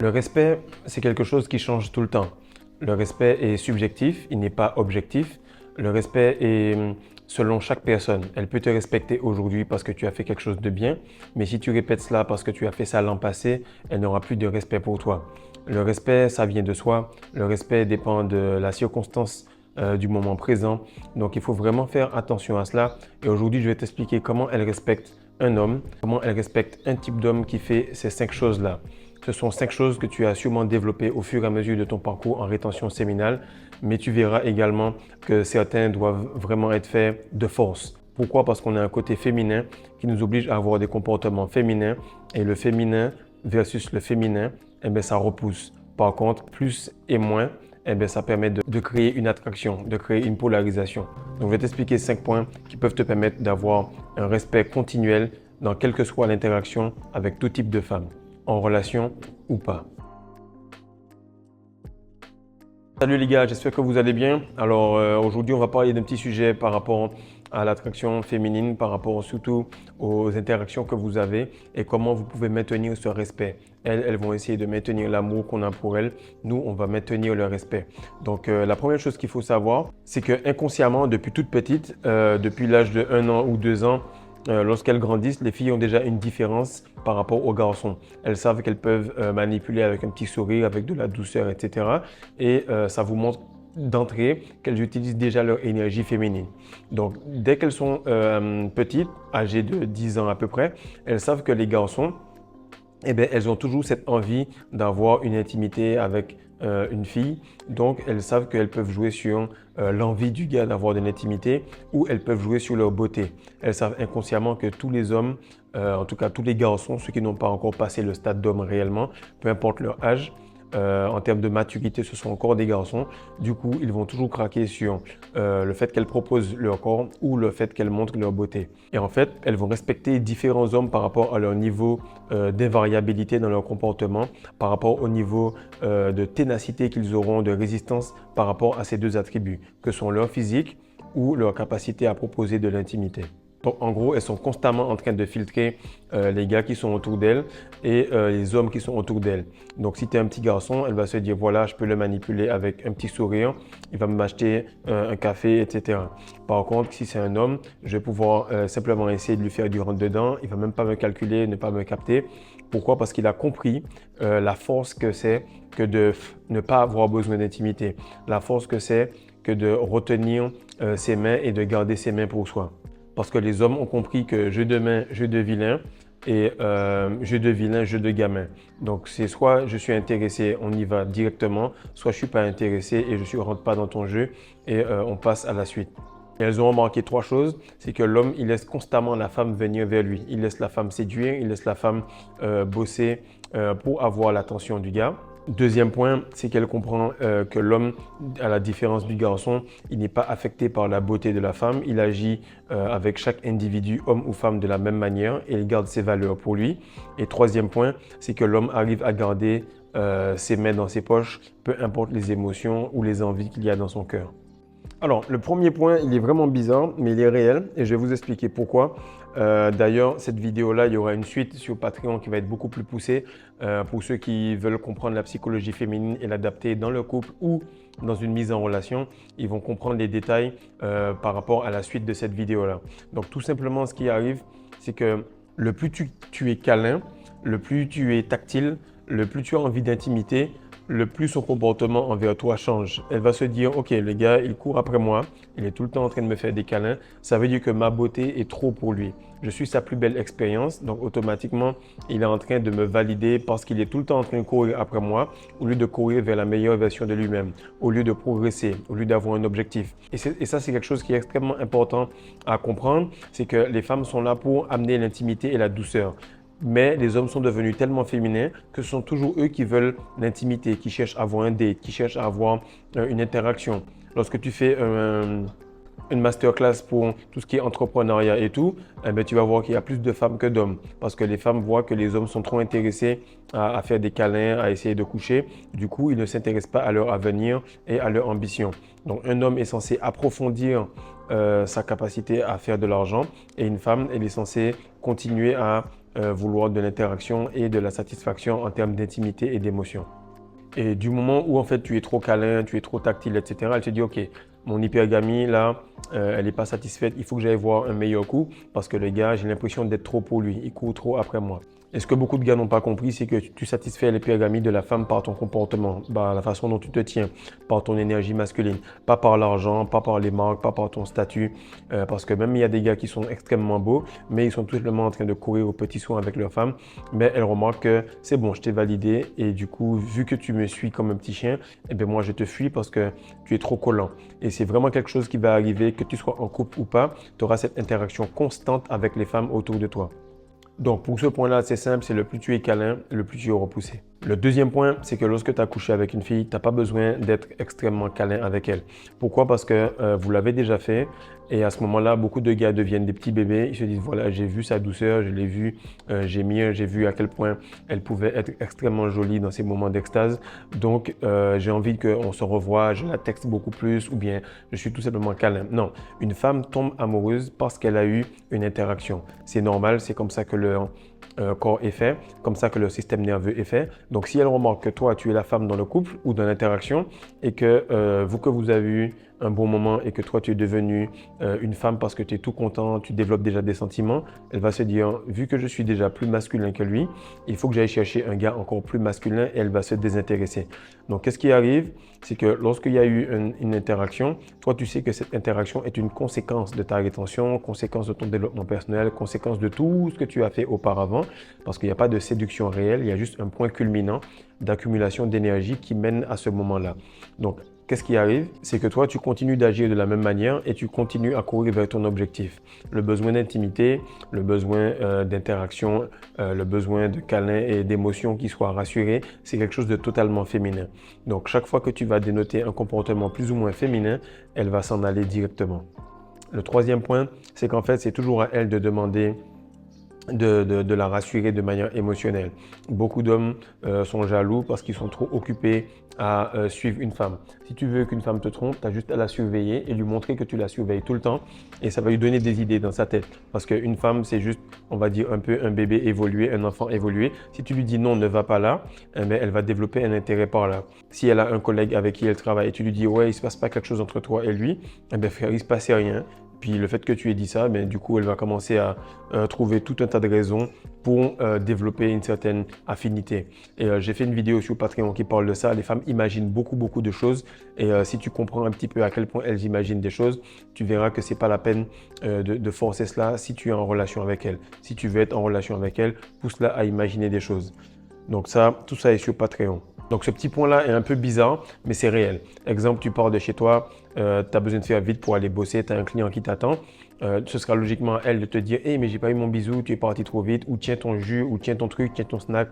Le respect, c'est quelque chose qui change tout le temps. Le respect est subjectif, il n'est pas objectif. Le respect est selon chaque personne. Elle peut te respecter aujourd'hui parce que tu as fait quelque chose de bien, mais si tu répètes cela parce que tu as fait ça l'an passé, elle n'aura plus de respect pour toi. Le respect, ça vient de soi. Le respect dépend de la circonstance du moment présent. Donc, il faut vraiment faire attention à cela. Et aujourd'hui, je vais t'expliquer comment elle respecte un homme, comment elle respecte un type d'homme qui fait ces 5 choses-là. Ce sont 5 choses que tu as sûrement développées au fur et à mesure de ton parcours en rétention séminale, mais tu verras également que certains doivent vraiment être faits de force. Pourquoi? Parce qu'on a un côté féminin qui nous oblige à avoir des comportements féminins et le féminin versus le féminin, eh bien, ça repousse. Par contre, plus et moins, eh bien, ça permet de créer une attraction, de créer une polarisation. Donc, je vais t'expliquer 5 points qui peuvent te permettre d'avoir un respect continuel dans quelle que soit l'interaction avec tout type de femme, en relation ou pas. Salut les gars, j'espère que vous allez bien. Alors aujourd'hui, on va parler d'un petit sujet par rapport à l'attraction féminine, par rapport surtout aux interactions que vous avez et comment vous pouvez maintenir ce respect. Elles vont essayer de maintenir l'amour qu'on a pour elles. Nous, on va maintenir le respect. Donc la première chose qu'il faut savoir, c'est que inconsciemment, depuis toute petite, depuis l'âge de 1 an ou 2 ans, lorsqu'elles grandissent, les filles ont déjà une différence par rapport aux garçons. Elles savent qu'elles peuvent manipuler avec un petit sourire, avec de la douceur, etc. Et ça vous montre d'entrée qu'elles utilisent déjà leur énergie féminine. Donc, dès qu'elles sont petites, âgées de 10 ans à peu près, elles savent que les garçons, eh bien, elles ont toujours cette envie d'avoir une intimité avec une fille. Donc, elles savent qu'elles peuvent jouer sur l'envie du gars d'avoir de l'intimité ou elles peuvent jouer sur leur beauté. Elles savent inconsciemment que tous les hommes, en tout cas tous les garçons, ceux qui n'ont pas encore passé le stade d'homme réellement, peu importe leur âge, en termes de maturité, ce sont encore des garçons. Du coup, ils vont toujours craquer sur le fait qu'elles proposent leur corps ou le fait qu'elles montrent leur beauté. Et en fait, elles vont respecter différents hommes par rapport à leur niveau d'invariabilité dans leur comportement, par rapport au niveau de ténacité qu'ils auront, de résistance par rapport à ces deux attributs, que sont leur physique ou leur capacité à proposer de l'intimité. Donc, en gros, elles sont constamment en train de filtrer les gars qui sont autour d'elles et les hommes qui sont autour d'elles. Donc, si tu es un petit garçon, elle va se dire, voilà, je peux le manipuler avec un petit sourire, il va m'acheter un café, etc. Par contre, si c'est un homme, je vais pouvoir simplement essayer de lui faire du rentre-dedans, il ne va même pas me calculer, ne pas me capter. Pourquoi? Parce qu'il a compris la force que c'est que de ne pas avoir besoin d'intimité, la force que c'est que de retenir ses mains et de garder ses mains pour soi. Parce que les hommes ont compris que jeu de main, jeu de vilain et jeu de vilain, jeu de gamin. Donc c'est soit je suis intéressé, on y va directement, soit je ne suis pas intéressé et je ne rentre pas dans ton jeu et on passe à la suite. Et elles ont remarqué 3 choses, c'est que l'homme, il laisse constamment la femme venir vers lui. Il laisse la femme séduire, il laisse la femme bosser pour avoir l'attention du gars. Deuxième point, c'est qu'elle comprend que l'homme, à la différence du garçon, il n'est pas affecté par la beauté de la femme. Il agit avec chaque individu, homme ou femme, de la même manière et il garde ses valeurs pour lui. Et troisième point, c'est que l'homme arrive à garder ses mains dans ses poches, peu importe les émotions ou les envies qu'il y a dans son cœur. Alors, le premier point, il est vraiment bizarre, mais il est réel et je vais vous expliquer pourquoi. D'ailleurs, cette vidéo-là, il y aura une suite sur Patreon qui va être beaucoup plus poussée pour ceux qui veulent comprendre la psychologie féminine et l'adapter dans leur couple ou dans une mise en relation. Ils vont comprendre les détails par rapport à la suite de cette vidéo-là. Donc, tout simplement, ce qui arrive, c'est que le plus tu es câlin, le plus tu es tactile, le plus tu as envie d'intimité, le plus son comportement envers toi change. Elle va se dire, ok, le gars, il court après moi, il est tout le temps en train de me faire des câlins, ça veut dire que ma beauté est trop pour lui. Je suis sa plus belle expérience, donc automatiquement, il est en train de me valider parce qu'il est tout le temps en train de courir après moi, au lieu de courir vers la meilleure version de lui-même, au lieu de progresser, au lieu d'avoir un objectif. Et ça, c'est quelque chose qui est extrêmement important à comprendre, c'est que les femmes sont là pour amener l'intimité et la douceur. Mais les hommes sont devenus tellement féminins que ce sont toujours eux qui veulent l'intimité, qui cherchent à avoir un date, qui cherchent à avoir une interaction. Lorsque tu fais une masterclass pour tout ce qui est entrepreneuriat et tout, eh bien, tu vas voir qu'il y a plus de femmes que d'hommes parce que les femmes voient que les hommes sont trop intéressés à faire des câlins, à essayer de coucher. Du coup, ils ne s'intéressent pas à leur avenir et à leur ambition. Donc, un homme est censé approfondir sa capacité à faire de l'argent et une femme, elle est censée continuer à vouloir de l'interaction et de la satisfaction en termes d'intimité et d'émotion. Et du moment où en fait tu es trop câlin, tu es trop tactile, etc., elle se dit ok, mon hypergamie là, elle n'est pas satisfaite, il faut que j'aille voir un meilleur coup parce que le gars, j'ai l'impression d'être trop pour lui, il court trop après moi. Et ce que beaucoup de gars n'ont pas compris, c'est que tu satisfais l'hypergamie de la femme par ton comportement, par la façon dont tu te tiens, par ton énergie masculine, pas par l'argent, pas par les marques, pas par ton statut. Parce que même il y a des gars qui sont extrêmement beaux, mais ils sont tout simplement en train de courir au petit soin avec leur femme. Mais elle remarque que c'est bon, je t'ai validé et du coup, vu que tu me suis comme un petit chien, eh bien moi je te fuis parce que tu es trop collant. Et c'est vraiment quelque chose qui va arriver, que tu sois en couple ou pas, tu auras cette interaction constante avec les femmes autour de toi. Donc pour ce point-là, c'est simple, c'est le plus tu es câlin, le plus tu es repoussé. Le deuxième point, c'est que lorsque tu as couché avec une fille, tu n'as pas besoin d'être extrêmement câlin avec elle. Pourquoi? Parce que vous l'avez déjà fait et à ce moment-là, beaucoup de gars deviennent des petits bébés. Ils se disent, voilà, j'ai vu sa douceur, je l'ai vu, j'ai vu à quel point elle pouvait être extrêmement jolie dans ces moments d'extase. Donc, j'ai envie qu'on se revoie, je la texte beaucoup plus ou bien je suis tout simplement câlin. Non, une femme tombe amoureuse parce qu'elle a eu une interaction. C'est normal, c'est comme ça que le corps est fait, comme ça que le système nerveux est fait. Donc, si elle remarque que toi, tu es la femme dans le couple ou dans l'interaction et que vous avez eu un bon moment et que toi, tu es devenue une femme parce que tu es tout content, tu développes déjà des sentiments, elle va se dire, vu que je suis déjà plus masculin que lui, il faut que j'aille chercher un gars encore plus masculin et elle va se désintéresser. Donc, qu'est-ce qui arrive? C'est que lorsqu'il y a eu une interaction, toi, tu sais que cette interaction est une conséquence de ta rétention, conséquence de ton développement personnel, conséquence de tout ce que tu as fait auparavant, parce qu'il n'y a pas de séduction réelle, il y a juste un point culminant d'accumulation d'énergie qui mène à ce moment-là. Donc, qu'est-ce qui arrive? C'est que toi, tu continues d'agir de la même manière et tu continues à courir vers ton objectif. Le besoin d'intimité, le besoin d'interaction, le besoin de câlin et d'émotion qui soit rassuré, c'est quelque chose de totalement féminin. Donc, chaque fois que tu vas dénoter un comportement plus ou moins féminin, elle va s'en aller directement. Le troisième point, c'est qu'en fait, c'est toujours à elle de demander de la rassurer de manière émotionnelle. Beaucoup d'hommes sont jaloux parce qu'ils sont trop occupés à suivre une femme. Si tu veux qu'une femme te trompe, tu as juste à la surveiller et lui montrer que tu la surveilles tout le temps et ça va lui donner des idées dans sa tête. Parce qu'une femme, c'est juste, on va dire, un peu un bébé évolué, un enfant évolué. Si tu lui dis non, ne va pas là, eh bien, elle va développer un intérêt par là. Si elle a un collègue avec qui elle travaille et tu lui dis ouais, il ne se passe pas quelque chose entre toi et lui, eh bien, frère, il ne se passait rien. Puis le fait que tu aies dit ça, ben, du coup, elle va commencer à trouver tout un tas de raisons pour développer une certaine affinité. Et j'ai fait une vidéo sur Patreon qui parle de ça. Les femmes imaginent beaucoup de choses. Et si tu comprends un petit peu à quel point elles imaginent des choses, tu verras que ce n'est pas la peine de forcer cela si tu es en relation avec elles. Si tu veux être en relation avec elles, pousse-la à imaginer des choses. Donc ça, tout ça est sur Patreon. Donc ce petit point-là est un peu bizarre, mais c'est réel. Exemple, tu pars de chez toi, tu as besoin de faire vite pour aller bosser, tu as un client qui t'attend. Ce sera logiquement à elle de te dire hey, mais j'ai pas eu mon bisou, tu es parti trop vite, ou tiens ton jus, ou tiens ton truc, tiens ton snack,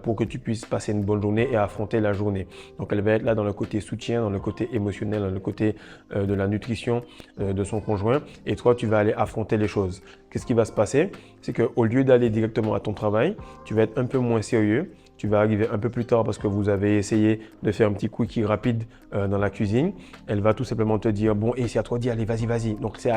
pour que tu puisses passer une bonne journée et affronter la journée. Donc elle va être là dans le côté soutien, dans le côté émotionnel, dans le côté de la nutrition de son conjoint, et toi tu vas aller affronter les choses. Qu'est-ce qui va se passer? C'est qu'au lieu d'aller directement à ton travail, tu vas être un peu moins sérieux. Tu vas arriver un peu plus tard parce que vous avez essayé de faire un petit quickie rapide dans la cuisine. Elle va tout simplement te dire bon, et c'est à toi d'y aller, vas-y. Donc c'est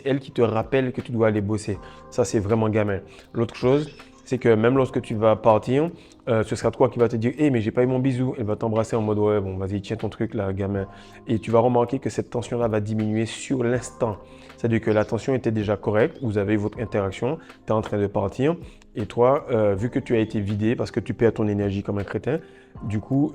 elle qui te rappelle que tu dois aller bosser. Ça, c'est vraiment gamin. L'autre chose, c'est que même lorsque tu vas partir, ce sera toi qui va te dire mais j'ai pas eu mon bisou. Elle va t'embrasser en mode ouais, bon, vas-y, tiens ton truc là, gamin. Et tu vas remarquer que cette tension-là va diminuer sur l'instant. C'est-à-dire que la tension était déjà correcte, vous avez eu votre interaction, tu es en train de partir. Et toi, vu que tu as été vidé parce que tu perds ton énergie comme un crétin, du coup,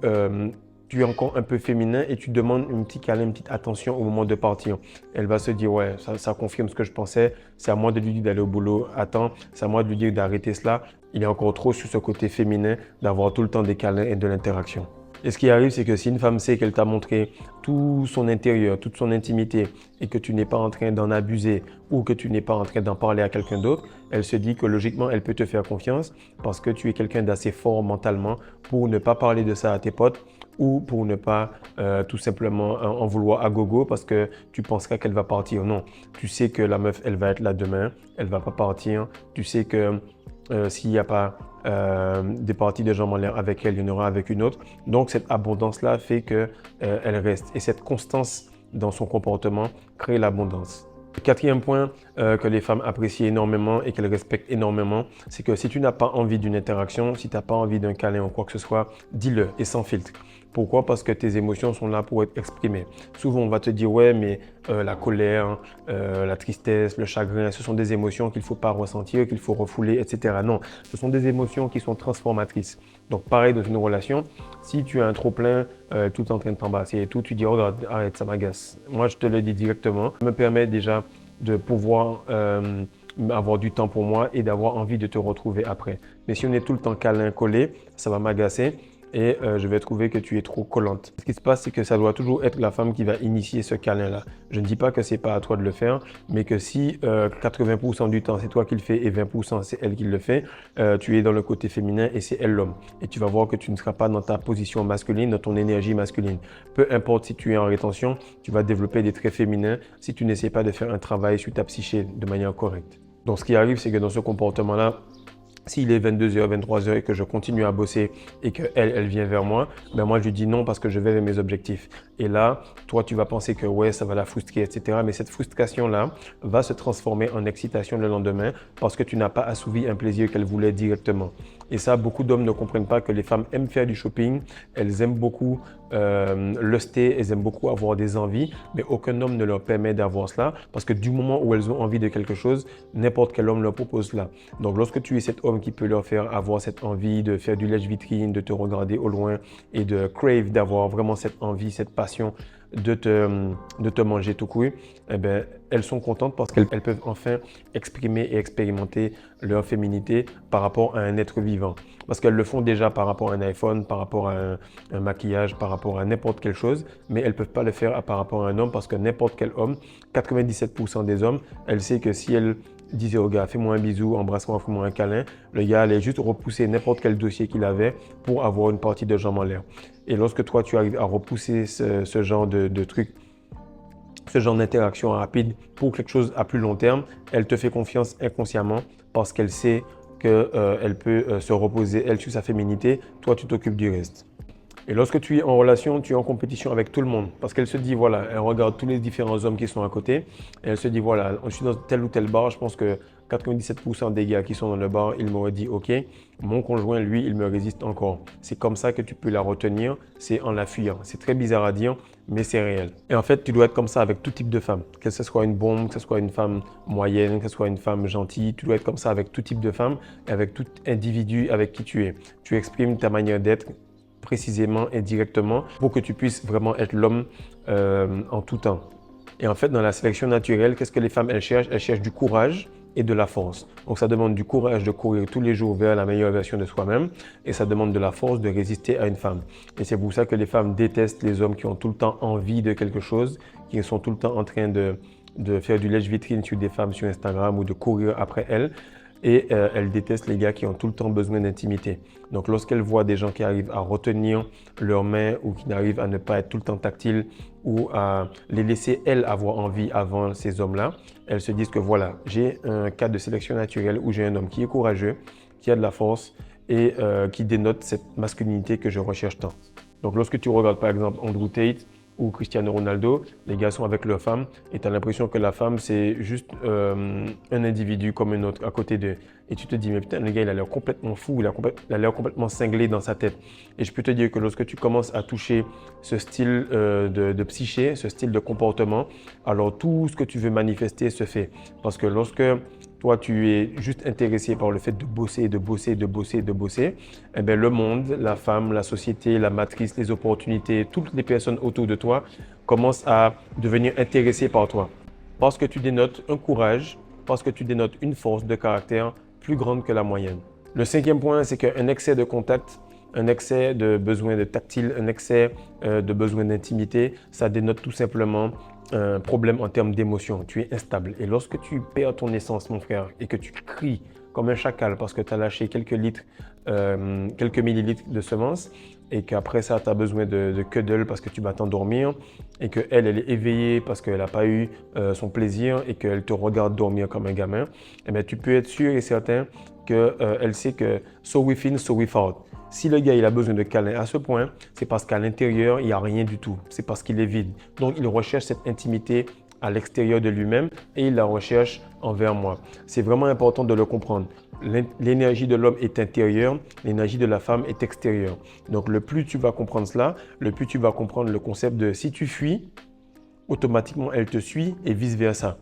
tu es encore un peu féminin et tu demandes un petit câlin, une petite attention au moment de partir. Elle va se dire, ouais, ça confirme ce que je pensais, c'est à moi de lui dire d'aller au boulot, attends, c'est à moi de lui dire d'arrêter cela. Il est encore trop sur ce côté féminin d'avoir tout le temps des câlins et de l'interaction. Et ce qui arrive, c'est que si une femme sait qu'elle t'a montré tout son intérieur, toute son intimité et que tu n'es pas en train d'en abuser ou que tu n'es pas en train d'en parler à quelqu'un d'autre, elle se dit que logiquement, elle peut te faire confiance parce que tu es quelqu'un d'assez fort mentalement pour ne pas parler de ça à tes potes ou pour ne pas tout simplement en vouloir à gogo parce que tu penseras qu'elle va partir. Non, tu sais que la meuf, elle va être là demain, elle ne va pas partir. Tu sais que s'il n'y a pas des parties de jambes en l'air avec elle, il y en aura avec une autre. Donc cette abondance-là fait qu'elle reste. Et cette constance dans son comportement crée l'abondance. Le quatrième point que les femmes apprécient énormément et qu'elles respectent énormément, c'est que si tu n'as pas envie d'une interaction, si tu n'as pas envie d'un câlin ou quoi que ce soit, dis-le et sans filtre. Pourquoi? Parce que tes émotions sont là pour être exprimées. Souvent, on va te dire, ouais, mais la colère, la tristesse, le chagrin, ce sont des émotions qu'il ne faut pas ressentir, qu'il faut refouler, etc. Non, ce sont des émotions qui sont transformatrices. Donc, pareil dans une relation, si tu as un trop-plein, tout en train de t'embrasser et tout, tu dis, oh, regarde, arrête, ça m'agace. Moi, je te le dis directement. Ça me permet déjà de pouvoir avoir du temps pour moi et d'avoir envie de te retrouver après. Mais si on est tout le temps câlin, collé, ça va m'agacer et je vais trouver que tu es trop collante. Ce qui se passe, c'est que ça doit toujours être la femme qui va initier ce câlin-là. Je ne dis pas que c'est pas à toi de le faire, mais que si 80% du temps c'est toi qui le fais et 20% c'est elle qui le fait, tu es dans le côté féminin et c'est elle l'homme. Et tu vas voir que tu ne seras pas dans ta position masculine, dans ton énergie masculine. Peu importe si tu es en rétention, tu vas développer des traits féminins si tu n'essaies pas de faire un travail sur ta psyché de manière correcte. Donc ce qui arrive, c'est que dans ce comportement-là, s'il est 22h, 23h et que je continue à bosser et qu'elle, elle vient vers moi, ben moi je lui dis non parce que je vais vers mes objectifs. Et là, toi tu vas penser que ouais, ça va la frustrer, etc. Mais cette frustration-là va se transformer en excitation le lendemain parce que tu n'as pas assouvi un plaisir qu'elle voulait directement. Et ça, beaucoup d'hommes ne comprennent pas que les femmes aiment faire du shopping, elles aiment beaucoup luster, elles aiment beaucoup avoir des envies, mais aucun homme ne leur permet d'avoir cela parce que du moment où elles ont envie de quelque chose, n'importe quel homme leur propose cela. Donc lorsque tu es cet homme qui peut leur faire avoir cette envie de faire du lèche-vitrine, de te regarder au loin et de crave, d'avoir vraiment cette envie, cette passion de te manger tout cru, eh bien, elles sont contentes parce qu'elles peuvent enfin exprimer et expérimenter leur féminité par rapport à un être vivant. Parce qu'elles le font déjà par rapport à un iPhone, par rapport à un maquillage, par rapport à n'importe quelle chose, mais elles ne peuvent pas le faire par rapport à un homme parce que n'importe quel homme, 97% des hommes, elle sait que si elle disait au gars, fais-moi un bisou, embrasse-moi, fais-moi un câlin, le gars allait juste repousser n'importe quel dossier qu'il avait pour avoir une partie de jambe en l'air. Et lorsque toi, tu arrives à repousser ce genre de truc, ce genre d'interaction rapide pour quelque chose à plus long terme, elle te fait confiance inconsciemment parce qu'elle sait qu'elle peut se reposer, elle, sur sa féminité. Toi, tu t'occupes du reste. Et lorsque tu es en relation, tu es en compétition avec tout le monde. Parce qu'elle se dit, voilà, elle regarde tous les différents hommes qui sont à côté. Et elle se dit, voilà, je suis dans tel ou tel bar. Je pense que 97% des gars qui sont dans le bar, ils m'auraient dit, OK, mon conjoint, lui, il me résiste encore. C'est comme ça que tu peux la retenir, c'est en la fuyant. C'est très bizarre à dire, mais c'est réel. Et en fait, tu dois être comme ça avec tout type de femme. Que ce soit une bombe, que ce soit une femme moyenne, que ce soit une femme gentille. Tu dois être comme ça avec tout type de femme et avec tout individu avec qui tu es. Tu exprimes ta manière d'être précisément et directement pour que tu puisses vraiment être l'homme en tout temps. Et en fait, dans la sélection naturelle, qu'est-ce que les femmes, elles cherchent? Elles cherchent du courage et de la force. Donc, ça demande du courage de courir tous les jours vers la meilleure version de soi-même et ça demande de la force de résister à une femme. Et c'est pour ça que les femmes détestent les hommes qui ont tout le temps envie de quelque chose, qui sont tout le temps en train de faire du lèche-vitrine sur des femmes sur Instagram ou de courir après elles. Et elle déteste les gars qui ont tout le temps besoin d'intimité. Donc lorsqu'elle voit des gens qui arrivent à retenir leurs mains ou qui n'arrivent à ne pas être tout le temps tactiles ou à les laisser elles avoir envie avant ces hommes-là, elles se disent que voilà, j'ai un cas de sélection naturelle où j'ai un homme qui est courageux, qui a de la force et qui dénote cette masculinité que je recherche tant. Donc lorsque tu regardes par exemple Andrew Tate, ou Cristiano Ronaldo, les gars sont avec leur femme et tu as l'impression que la femme, c'est juste un individu comme un autre à côté d'eux. Et tu te dis, mais putain, le gars, il a l'air complètement fou, il a l'air complètement cinglé dans sa tête. Et je peux te dire que lorsque tu commences à toucher ce style de psyché, ce style de comportement, alors tout ce que tu veux manifester se fait. Parce que lorsque toi, tu es juste intéressé par le fait de bosser, de bosser, de bosser, de bosser, eh bien, le monde, la femme, la société, la matrice, les opportunités, toutes les personnes autour de toi commencent à devenir intéressées par toi. Parce que tu dénotes un courage, parce que tu dénotes une force de caractère plus grande que la moyenne. Le cinquième point, c'est qu'un excès de contact, un excès de besoin de tactile, un excès de besoin d'intimité, ça dénote tout simplement un problème en termes d'émotion. Tu es instable. Et lorsque tu perds ton essence, mon frère, et que tu cries comme un chacal parce que tu as lâché quelques litres, quelques millilitres de semences, et qu'après ça, tu as besoin de cuddle parce que tu vas t'endormir, et qu'elle, elle est éveillée parce qu'elle n'a pas eu son plaisir et qu'elle te regarde dormir comme un gamin, eh bien, tu peux être sûr et certain qu'elle sait que so within, so without. Si le gars il a besoin de câlin à ce point, c'est parce qu'à l'intérieur, il n'y a rien du tout. C'est parce qu'il est vide. Donc, il recherche cette intimité à l'extérieur de lui-même et il la recherche envers moi. C'est vraiment important de le comprendre. L'énergie de l'homme est intérieure, l'énergie de la femme est extérieure. Donc, le plus tu vas comprendre cela, le plus tu vas comprendre le concept de si tu fuis, automatiquement elle te suit et vice-versa.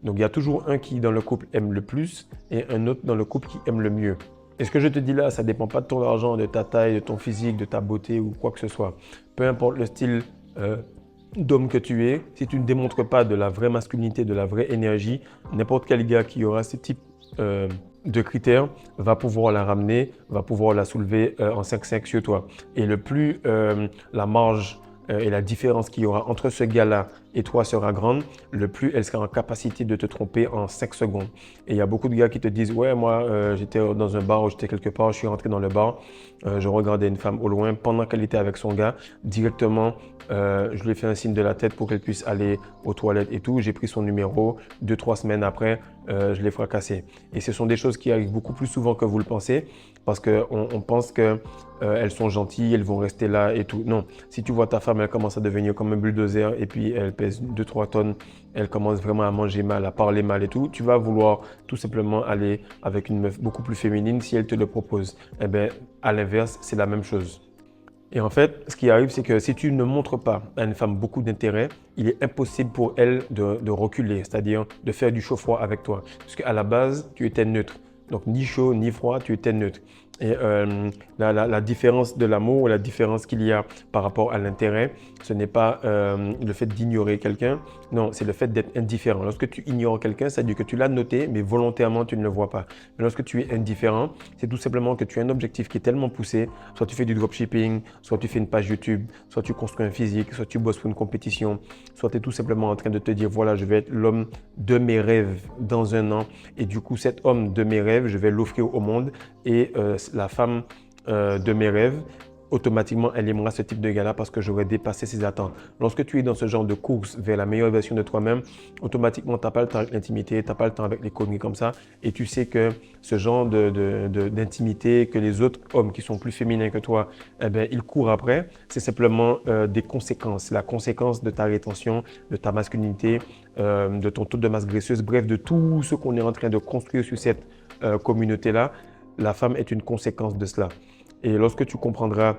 Donc, il y a toujours un qui dans le couple aime le plus et un autre dans le couple qui aime le mieux. Et ce que je te dis là, ça ne dépend pas de ton argent, de ta taille, de ton physique, de ta beauté ou quoi que ce soit. Peu importe le style d'homme que tu es, si tu ne démontres pas de la vraie masculinité, de la vraie énergie, n'importe quel gars qui aura ce type de critères va pouvoir la ramener, va pouvoir la soulever en 5-5 sur toi. Et le plus la marge et la différence qu'il y aura entre ce gars-là et toi sera grande, le plus elle sera en capacité de te tromper en 5 secondes. Et il y a beaucoup de gars qui te disent « Ouais, moi, j'étais dans un bar ou j'étais quelque part, je suis rentré dans le bar, je regardais une femme au loin pendant qu'elle était avec son gars. Directement, je lui ai fait un signe de la tête pour qu'elle puisse aller aux toilettes et tout. J'ai pris son numéro. 2-3 semaines après, je l'ai fracassé. » Et ce sont des choses qui arrivent beaucoup plus souvent que vous le pensez parce qu'on pense qu'elles sont gentilles, elles vont rester là et tout. Non, si tu vois ta femme, elle commence à devenir comme un bulldozer et puis elle pèse 2-3 tonnes, elle commence vraiment à manger mal, à parler mal et tout, tu vas vouloir tout simplement aller avec une meuf beaucoup plus féminine si elle te le propose. Eh bien, à l'inverse, c'est la même chose. Et en fait, ce qui arrive, c'est que si tu ne montres pas à une femme beaucoup d'intérêt, il est impossible pour elle de reculer, c'est-à-dire de faire du chaud-froid avec toi. Parce qu'à la base, tu étais neutre. Donc, ni chaud, ni froid, tu étais neutre. Et la différence de l'amour, la différence qu'il y a par rapport à l'intérêt, ce n'est pas le fait d'ignorer quelqu'un, non, c'est le fait d'être indifférent. Lorsque tu ignores quelqu'un, c'est-à-dire que tu l'as noté, mais volontairement, tu ne le vois pas. Mais lorsque tu es indifférent, c'est tout simplement que tu as un objectif qui est tellement poussé, soit tu fais du dropshipping, soit tu fais une page YouTube, soit tu construis un physique, soit tu bosses pour une compétition, soit tu es tout simplement en train de te dire, voilà, je vais être l'homme de mes rêves dans un an. Et du coup, cet homme de mes rêves, je vais l'offrir au monde et la femme de mes rêves, automatiquement, elle aimera ce type de gars-là parce que j'aurais dépassé ses attentes. Lorsque tu es dans ce genre de course vers la meilleure version de toi-même, automatiquement, tu n'as pas le temps avec l'intimité, tu n'as pas le temps avec les conneries comme ça. Et tu sais que ce genre d'intimité que les autres hommes qui sont plus féminins que toi, eh bien, ils courent après, c'est simplement des conséquences. La conséquence de ta rétention, de ta masculinité, de ton taux de masse graisseuse, bref, de tout ce qu'on est en train de construire sur cette communauté-là. La femme est une conséquence de cela. Et lorsque tu comprendras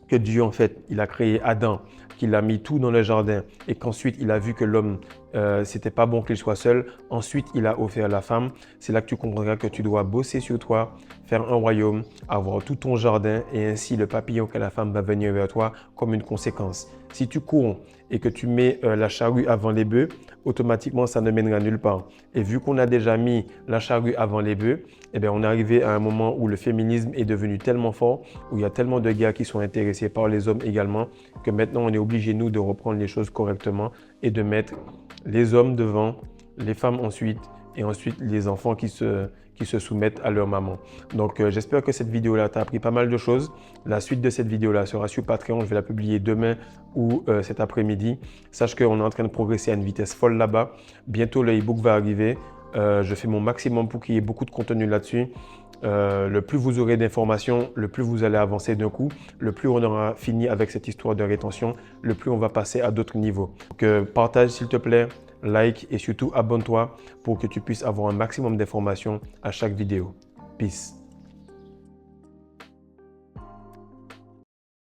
que Dieu, en fait, il a créé Adam, qu'il a mis tout dans le jardin et qu'ensuite, il a vu que l'homme, c'était pas bon qu'il soit seul. Ensuite, il a offert la femme. C'est là que tu comprendras que tu dois bosser sur toi, faire un royaume, avoir tout ton jardin et ainsi le papillon que la femme va venir vers toi comme une conséquence. Si tu cours et que tu mets la charrue avant les bœufs, automatiquement, ça ne mènera nulle part. Et vu qu'on a déjà mis la charrue avant les bœufs, eh bien, on est arrivé à un moment où le féminisme est devenu tellement fort, où il y a tellement de gars qui sont intéressés par les hommes également, que maintenant, on est obligé, nous, de reprendre les choses correctement et de mettre les hommes devant, les femmes ensuite, et ensuite les enfants qui se soumettent à leur maman. Donc, j'espère que cette vidéo-là t'a appris pas mal de choses. La suite de cette vidéo-là sera sur Patreon. Je vais la publier demain ou cet après-midi. Sache qu'on est en train de progresser à une vitesse folle là-bas. Bientôt, le e-book va arriver. Je fais mon maximum pour qu'il y ait beaucoup de contenu là-dessus. Le plus vous aurez d'informations, le plus vous allez avancer d'un coup, le plus on aura fini avec cette histoire de rétention, le plus on va passer à d'autres niveaux. Donc, partage s'il te plaît, like et surtout abonne-toi pour que tu puisses avoir un maximum d'informations à chaque vidéo. Peace.